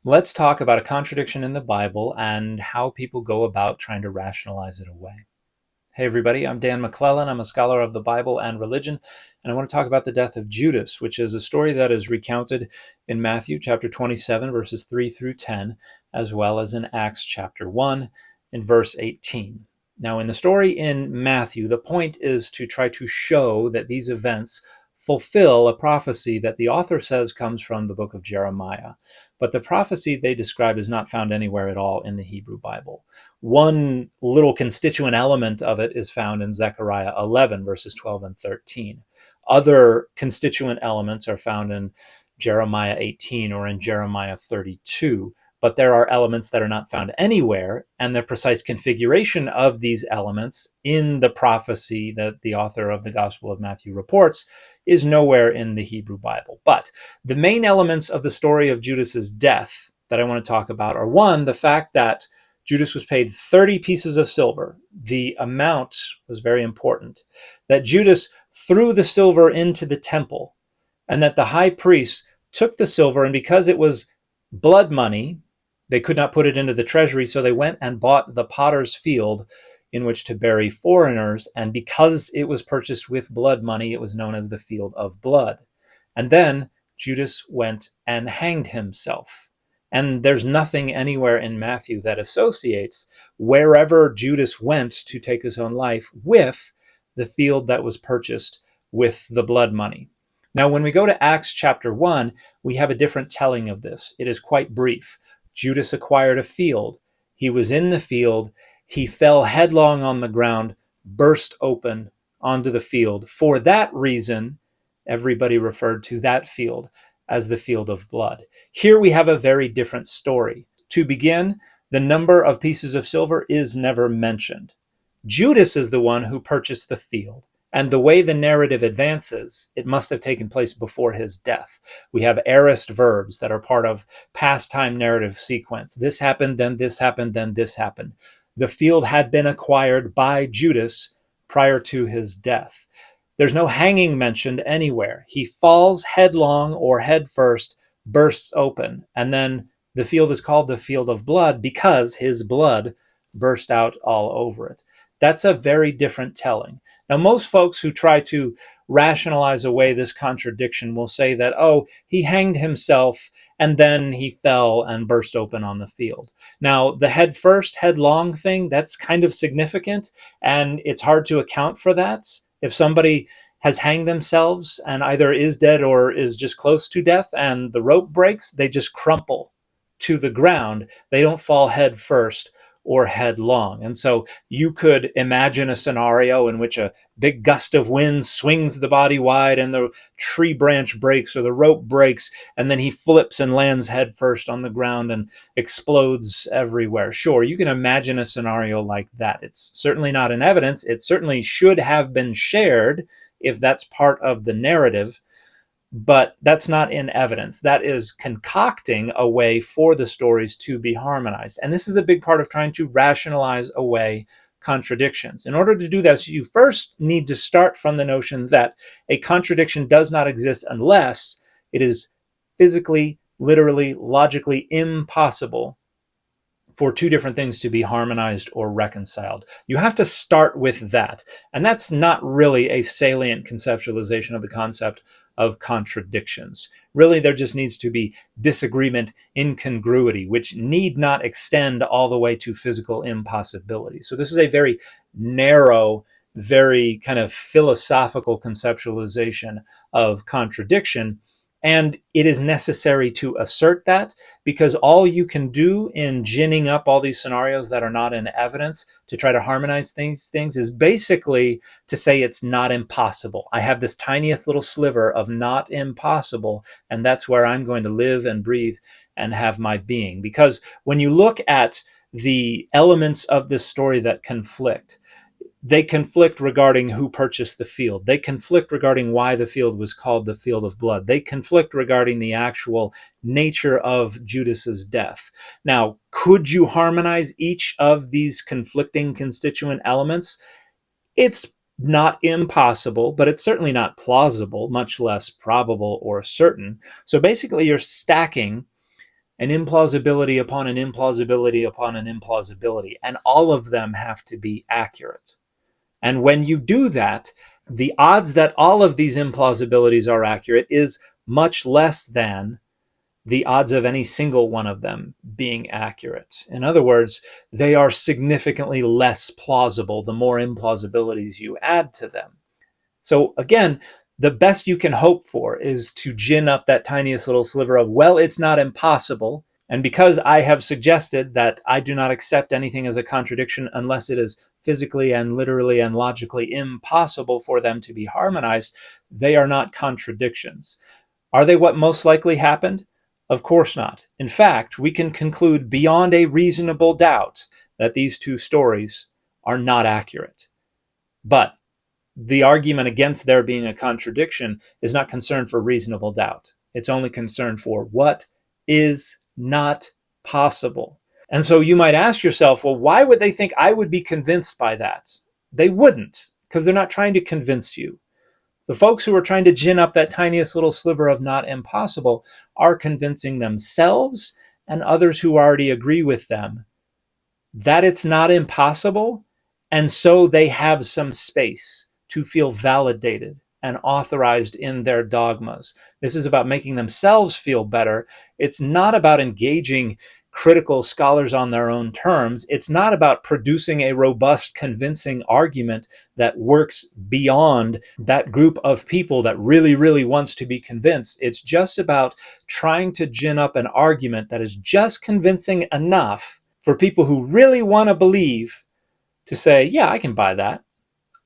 Let's talk about a contradiction in the Bible and how people go about trying to rationalize it away. Hey, everybody, I'm Dan McClellan. I'm a scholar of the Bible and religion, and I want to talk about the death of Judas, which is a story that is recounted in Matthew chapter 27, verses 3 through 10, as well as in Acts chapter 1, in verse 18. Now, in the story in Matthew, the point is to try to show that these events fulfill a prophecy that the author says comes from the book of Jeremiah. But the prophecy they describe is not found anywhere at all in the Hebrew Bible. One little constituent element of it is found in Zechariah 11, verses 12 and 13. Other constituent elements are found in Jeremiah 18 or in Jeremiah 32, but there are elements that are not found anywhere, and the precise configuration of these elements in the prophecy that the author of the Gospel of Matthew reports is nowhere in the Hebrew Bible. But the main elements of the story of Judas's death that I want to talk about are, one, the fact that Judas was paid 30 pieces of silver. The amount was very important. That Judas threw the silver into the temple, and that the high priest took the silver, and because it was blood money, they could not put it into the treasury, so they went and bought the potter's field in which to bury foreigners, and because it was purchased with blood money, it was known as the field of blood. And then Judas went and hanged himself. And there's nothing anywhere in Matthew that associates wherever Judas went to take his own life with the field that was purchased with the blood money. Now, when we go to Acts chapter 1, we have a different telling of this. It is quite brief. Judas acquired a field. He was in the field. He fell headlong on the ground, burst open onto the field. For that reason, everybody referred to that field as the field of blood. Here we have a very different story. To begin, the number of pieces of silver is never mentioned. Judas is the one who purchased the field. And the way the narrative advances, it must have taken place before his death. We have aorist verbs that are part of past time narrative sequence. This happened, then this happened, then this happened. The field had been acquired by Judas prior to his death. There's no hanging mentioned anywhere. He falls headlong or head first, bursts open, and then the field is called the field of blood because his blood burst out all over it. That's a very different telling. Now, most folks who try to rationalize away this contradiction will say that, oh, he hanged himself and then he fell and burst open on the field. Now, the head first, headlong thing, that's kind of significant, and it's hard to account for that. If somebody has hanged themselves and either is dead or is just close to death and the rope breaks, they just crumple to the ground. They don't fall head first or headlong. And so you could imagine a scenario in which a big gust of wind swings the body wide and the tree branch breaks or the rope breaks, and then he flips and lands head first on the ground and explodes everywhere. Sure, you can imagine a scenario like that. It's certainly not in evidence. It certainly should have been shared if that's part of the narrative, but that's not in evidence. That is concocting a way for the stories to be harmonized. And this is a big part of trying to rationalize away contradictions. In order to do this, you first need to start from the notion that a contradiction does not exist unless it is physically, literally, logically impossible for two different things to be harmonized or reconciled. You have to start with that. And that's not really a salient conceptualization of the concept of contradictions. Really, there just needs to be disagreement, incongruity, which need not extend all the way to physical impossibility. So this is a very narrow, very kind of philosophical conceptualization of contradiction. And it is necessary to assert that, because all you can do in ginning up all these scenarios that are not in evidence to try to harmonize things is basically to say it's not impossible. I have this tiniest little sliver of not impossible, and that's where I'm going to live and breathe and have my being. Because when you look at the elements of this story that conflict, they conflict regarding who purchased the field. They conflict regarding why the field was called the field of blood. They conflict regarding the actual nature of Judas's death. Now, could you harmonize each of these conflicting constituent elements? It's not impossible, but it's certainly not plausible, much less probable or certain. So basically, you're stacking an implausibility upon an implausibility upon an implausibility, and all of them have to be accurate. And when you do that, the odds that all of these implausibilities are accurate is much less than the odds of any single one of them being accurate. In other words, they are significantly less plausible the more implausibilities you add to them. So again, the best you can hope for is to gin up that tiniest little sliver of, well, it's not impossible. And because I have suggested that I do not accept anything as a contradiction unless it is physically and literally and logically impossible for them to be harmonized, they are not contradictions. Are they what most likely happened? Of course not. In fact, we can conclude beyond a reasonable doubt that these two stories are not accurate. But the argument against there being a contradiction is not concerned for reasonable doubt. It's only concerned for what is not possible. And so you might ask yourself, well, why would they think I would be convinced by that? They wouldn't, because they're not trying to convince you. The folks who are trying to gin up that tiniest little sliver of not impossible are convincing themselves and others who already agree with them that it's not impossible. And so they have some space to feel validated and authorized in their dogmas. This is about making themselves feel better. It's not about engaging critical scholars on their own terms. It's not about producing a robust, convincing argument that works beyond that group of people that really, really wants to be convinced. It's just about trying to gin up an argument that is just convincing enough for people who really want to believe to say, yeah, I can buy that.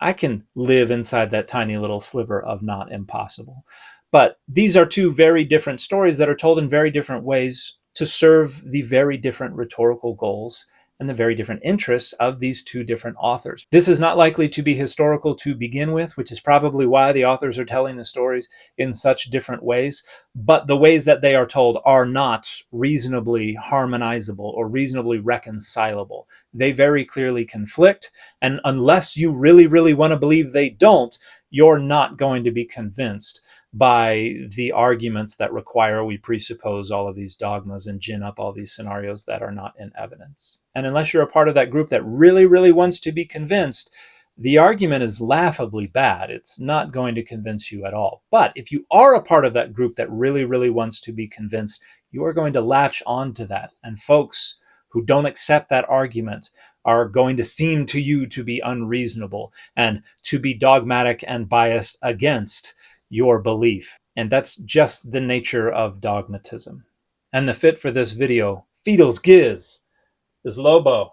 I can live inside that tiny little sliver of not impossible. But these are two very different stories that are told in very different ways to serve the very different rhetorical goals and the very different interests of these two different authors. This is not likely to be historical to begin with, which is probably why the authors are telling the stories in such different ways. But the ways that they are told are not reasonably harmonizable or reasonably reconcilable. They very clearly conflict. And unless you really, really want to believe they don't, you're not going to be convinced by the arguments that require we presuppose all of these dogmas and gin up all these scenarios that are not in evidence. And unless you're a part of that group that really, really wants to be convinced, the argument is laughably bad. It's not going to convince you at all. But if you are a part of that group that really, really wants to be convinced, you are going to latch onto that. And folks who don't accept that argument are going to seem to you to be unreasonable and to be dogmatic and biased against your belief. And that's just the nature of dogmatism. And the fit for this video, Fiedels Giz, is Lobo.